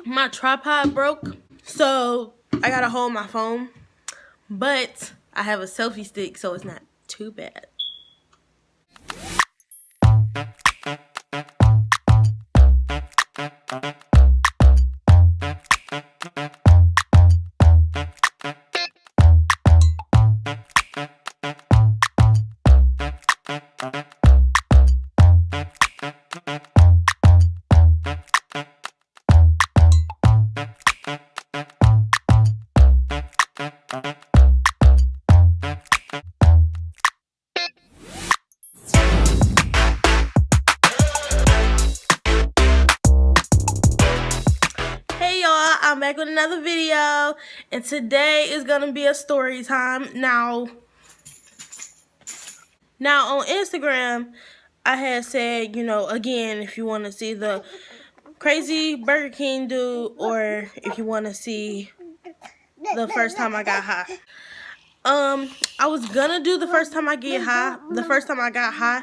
My tripod broke, so I gotta hold my phone. But I have a selfie stick, so it's not too bad. I'm back with another video, and today is gonna be a story time. Now on Instagram, I had said, again, if you want to see the crazy Burger King dude, or if you want to see the first time I got high. I was gonna do the first time I got high,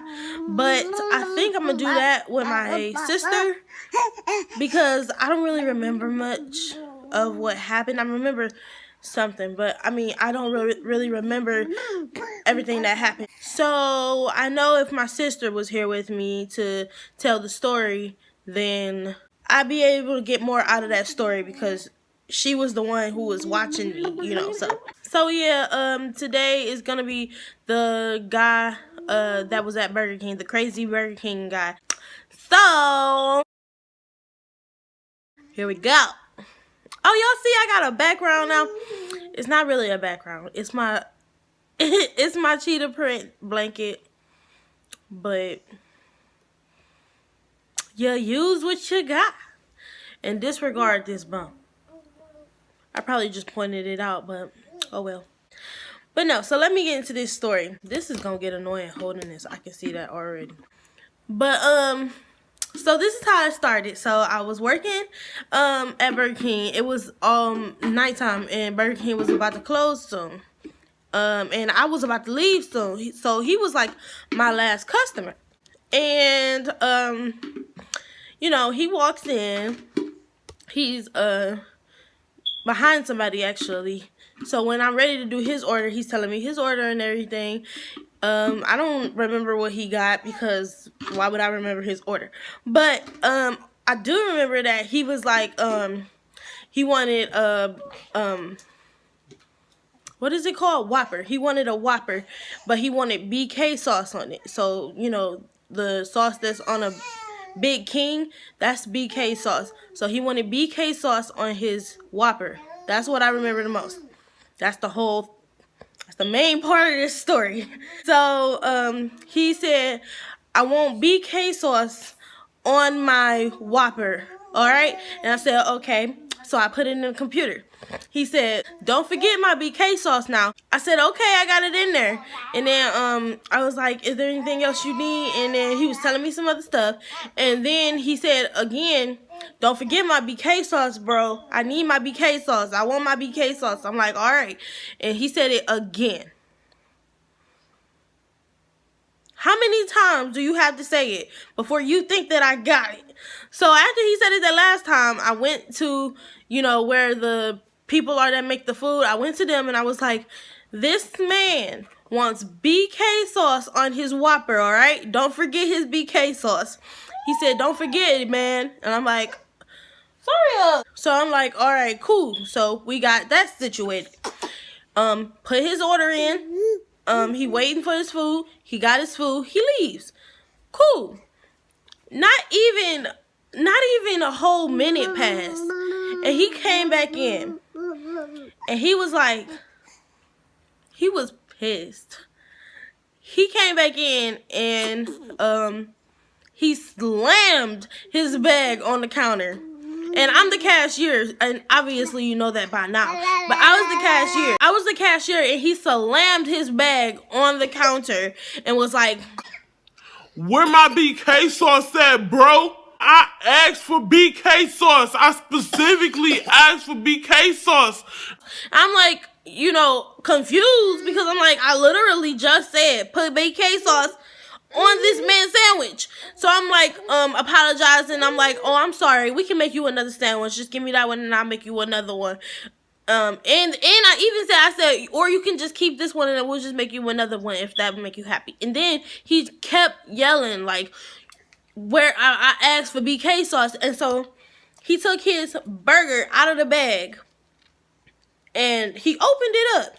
but I think I'm gonna do that with my sister because I don't really remember much of what happened. I remember something, but I don't really remember everything that happened. So I know if my sister was here with me to tell the story, then I'd be able to get more out of that story because she was the one who was watching me, So yeah, today is gonna be the guy that was at Burger King, the crazy Burger King guy. So here we go. Oh, y'all see I got a background now? It's not really a background. It's my it's my cheetah print blanket. But you use what you got and disregard this bump. I probably just pointed it out, but oh well. But no, so let me get into this story. This is gonna get annoying holding this. I can see that already. But so this is how it started. So I was working at Burger King. It was nighttime and Burger King was about to close soon. And I was about to leave soon. So he was like my last customer. And he walks in. He's behind somebody actually. So when I'm ready to do his order, he's telling me his order and everything. I don't remember what he got because why would I remember his order? But I do remember that he was like he wanted what is it called? Whopper. He wanted a Whopper, but he wanted BK sauce on it. So, the sauce that's on a Big King, that's BK sauce. So he wanted BK sauce on his Whopper. That's what I remember the most. That's the main part of this story. So he said, I want BK sauce on my Whopper. Alright? And I said, okay. So I put it in the computer. He said, don't forget my BK sauce now. I said, okay, I got it in there. And then I was like, is there anything else you need? And then he was telling me some other stuff. And then he said again, don't forget my BK sauce, bro. I need my BK sauce. I want my BK sauce. I'm like, all right. And he said it again. How many times do you have to say it before you think that I got it? So after he said it the last time, I went to, where the people are that make the food. I went to them and I was like, this man wants BK sauce on his Whopper, all right? Don't forget his BK sauce. He said, don't forget it, man. And I'm like, sorry. So I'm like, all right, cool. So we got that situated. Put his order in. He waiting for his food. He got his food. He leaves. Cool. Not even a whole minute passed. And he came back in. And he was like, he was pissed. He came back in and he slammed his bag on the counter. And I'm the cashier, and obviously you know that by now. But I was the cashier, and he slammed his bag on the counter and was like, where my BK sauce at, bro? I asked for BK sauce. I specifically asked for BK sauce. I'm like, confused because I'm like, I literally just said put BK sauce on this man's sandwich. So I'm like, apologizing. I'm like, oh, I'm sorry. We can make you another sandwich. Just give me that one and I'll make you another one. And I even said, I said, or you can just keep this one and we'll just make you another one if that would make you happy. And then he kept yelling, like, where I asked for BK sauce. And so he took his burger out of the bag and he opened it up.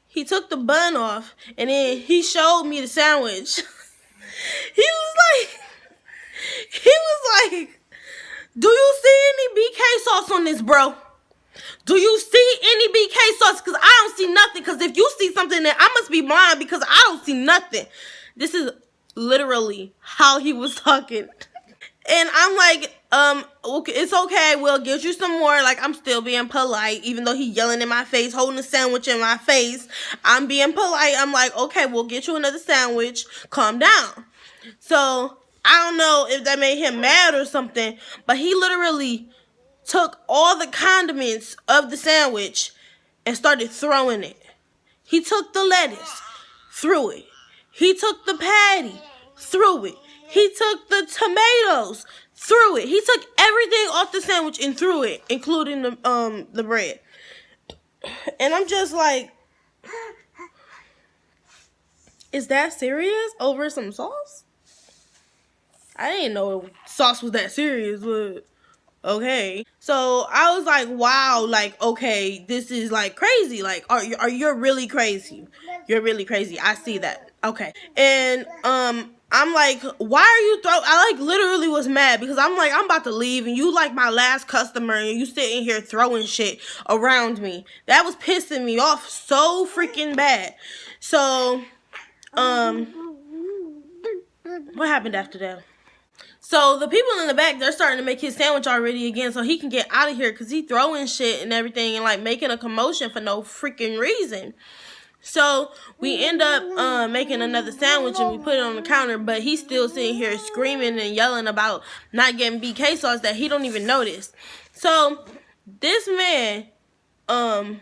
He took the bun off and then he showed me the sandwich. he was like, do you see any BK sauce on this, bro? Do you see any BK sauce? Because I don't see nothing. Because if you see something, then I must be blind because I don't see nothing. This is literally how he was talking. And I'm like, okay, it's okay. We'll get you some more. Like, I'm still being polite, even though he yelling in my face, holding a sandwich in my face. I'm being polite. I'm like, okay, we'll get you another sandwich. Calm down. So I don't know if that made him mad or something, but he literally took all the condiments of the sandwich and started throwing it. He took the lettuce, threw it. He took the patty, threw it. He took the tomatoes, threw it. He took everything off the sandwich and threw it, including the bread. And I'm just like, is that serious over some sauce? I didn't know sauce was that serious, but okay. So I was like, wow, like, okay, this is like crazy. Like, you're really crazy. You're really crazy. I see that. Okay. And I'm like, why are you I like literally was mad because I'm like, I'm about to leave and you like my last customer and you sitting here throwing shit around me. That was pissing me off so freaking bad. So what happened after that? So the people in the back, they're starting to make his sandwich already again so he can get out of here because he throwing shit and everything and like making a commotion for no freaking reason. So we end up making another sandwich and we put it on the counter, but he's still sitting here screaming and yelling about not getting BK sauce that he don't even notice. So this man well,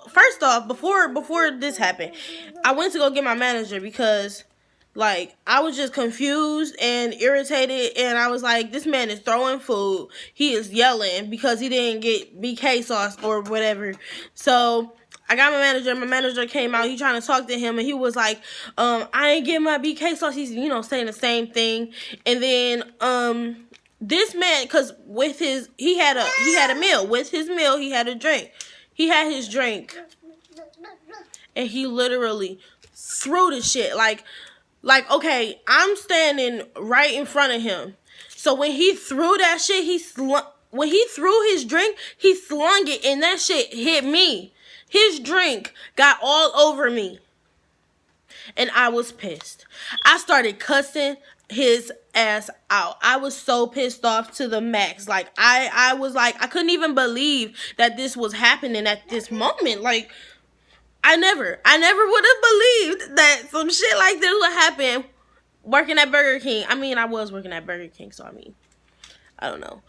first off, before this happened, I went to go get my manager because like, I was just confused and irritated, and I was like, this man is throwing food. He is yelling because he didn't get BK sauce or whatever. So I got my manager came out, he trying to talk to him, and he was like, I ain't getting my BK sauce. He's, saying the same thing. And then, this man, cause with he had a meal. With his meal, he had a drink. He had his drink. And he literally threw the shit. Like, okay, I'm standing right in front of him. So when he threw that shit, when he threw his drink, he slung it and that shit hit me. His drink got all over me. And I was pissed. I started cussing his ass out. I was so pissed off to the max. Like, I was like, I couldn't even believe that this was happening at this moment. Like, I never would have believed that some shit like this would happen working at Burger King. I mean, I was working at Burger King, so I mean, I don't know.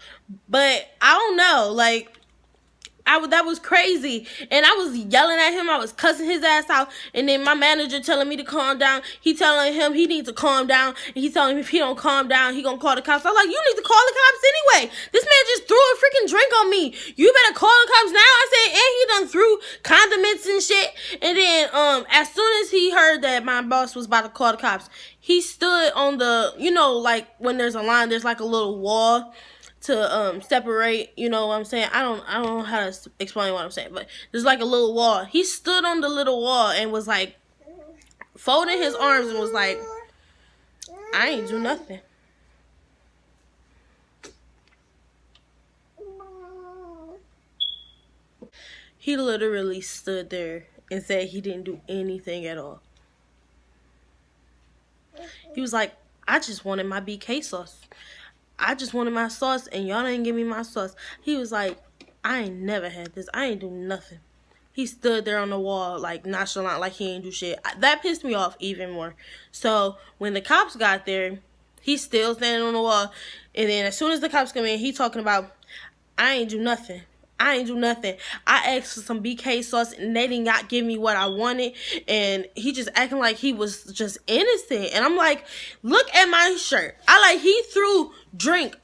But I don't know, like, that was crazy. And I was yelling at him. I was cussing his ass out. And then my manager telling me to calm down. He telling him he needs to calm down. And he telling him if he don't calm down, he gonna call the cops. I'm like, you need to call the cops anyway. This man just threw a freaking drink on me. You better call the cops now. I said, and he done threw condiments and shit. And then as soon as he heard that my boss was about to call the cops, he stood on the, like when there's a line, there's like a little wall to separate, you know what I'm saying? I don't know how to explain what I'm saying, but there's like a little wall. He stood on the little wall and was like folding his arms and was like, I ain't do nothing. He literally stood there and said he didn't do anything at all. He was like, I just wanted my BK sauce. I just wanted my sauce and y'all didn't give me my sauce. He was like, I ain't never had this. I ain't do nothing. He stood there on the wall like nonchalant, like he ain't do shit. That pissed me off even more. So when the cops got there, he's still standing on the wall. And then as soon as the cops come in, he talking about, I ain't do nothing. I ain't do nothing. I asked for some BK sauce and they did not give me what I wanted. And he just acting like he was just innocent. And I'm like, look at my shirt. He threw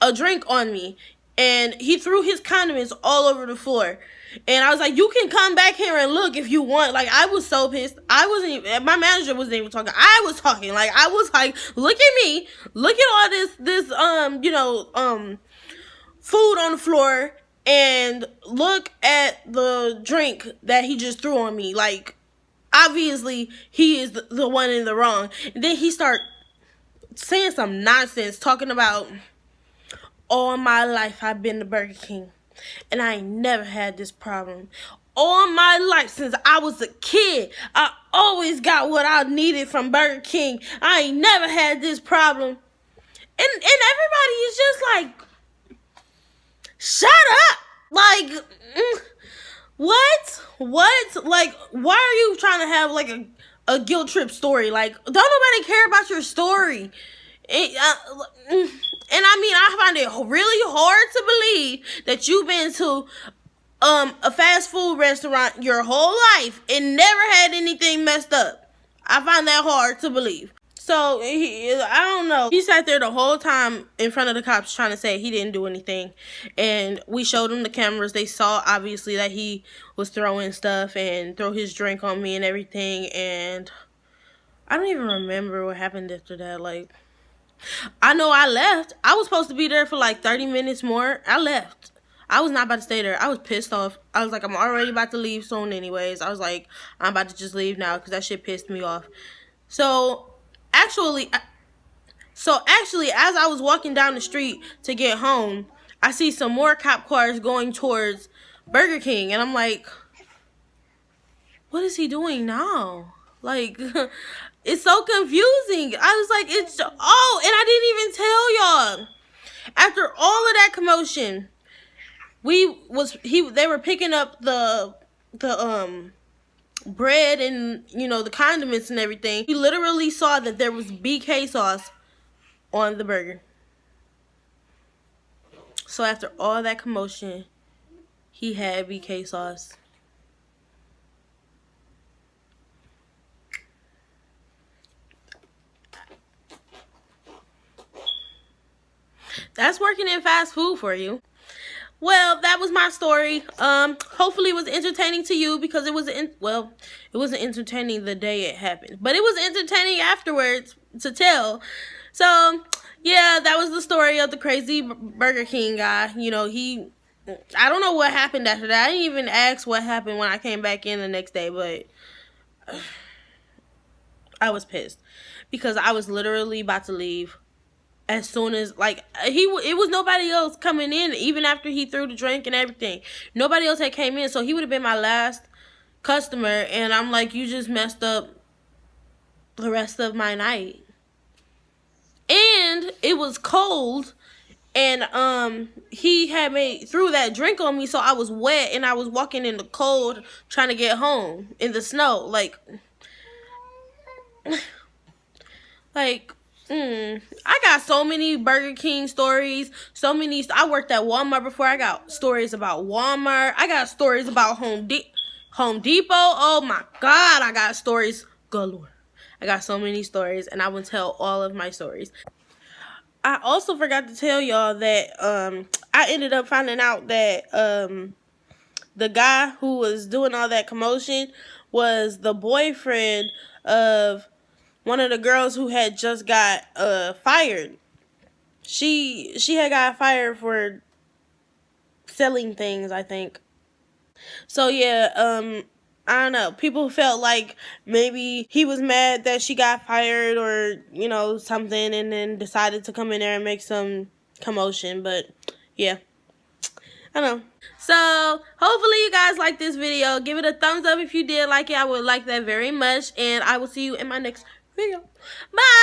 a drink on me. And he threw his condiments all over the floor. And I was like, you can come back here and look if you want. Like, I was so pissed. My manager wasn't even talking. I was talking. Like, I was like, look at me. Look at all this food on the floor. And look at the drink that he just threw on me. Like, obviously, he is the one in the wrong. And then he start saying some nonsense, talking about, all my life I've been to Burger King. And I ain't never had this problem. All my life since I was a kid, I always got what I needed from Burger King. I ain't never had this problem. And everybody is just like, shut up. Like, what? Like, why are you trying to have like a guilt trip story? Like, don't nobody care about your story. And I mean, I find it really hard to believe that you've been to a fast food restaurant your whole life and never had anything messed up. I find that hard to believe. So, I don't know. He sat there the whole time in front of the cops trying to say he didn't do anything. And we showed them the cameras. They saw, obviously, that he was throwing stuff and throw his drink on me and everything. And I don't even remember what happened after that. Like, I know I left. I was supposed to be there for like 30 minutes more. I left. I was not about to stay there. I was pissed off. I was like, I'm already about to leave soon anyways. I was like, I'm about to just leave now because that shit pissed me off. So actually, as I was walking down the street to get home, I see some more cop cars going towards Burger King. And I'm like, what is he doing now? Like, it's so confusing. I was like, and I didn't even tell y'all. After all of that commotion, they were picking up the bread and, the condiments and everything. We literally saw that there was BK sauce on the burger. So after all that commotion, he had BK sauce. That's working in fast food for you. Well, that was my story. Hopefully it was entertaining to you because it wasn't entertaining the day it happened, but it was entertaining afterwards to tell. So, yeah, that was the story of the crazy Burger King guy. I don't know what happened after that. I didn't even ask what happened when I came back in the next day, but I was pissed because I was literally about to leave. As soon as, it was nobody else coming in, even after he threw the drink and everything. Nobody else had came in, so he would have been my last customer, and I'm like, you just messed up the rest of my night. And it was cold, and he had threw that drink on me, so I was wet, and I was walking in the cold trying to get home in the snow. I got so many Burger King stories. I worked at Walmart before. I got stories about Walmart. I got stories about Home Depot. Oh my God, I got stories galore. I got so many stories, and I will tell all of my stories. I also forgot to tell y'all that I ended up finding out that the guy who was doing all that commotion was the boyfriend of one of the girls who had just got fired. She had got fired for selling things, I think. So yeah, I don't know. People felt like maybe he was mad that she got fired or, something, and then decided to come in there and make some commotion. But yeah, I don't know. So hopefully you guys like this video. Give it a thumbs up if you did like it. I would like that very much. And I will see you in my next video. Bye!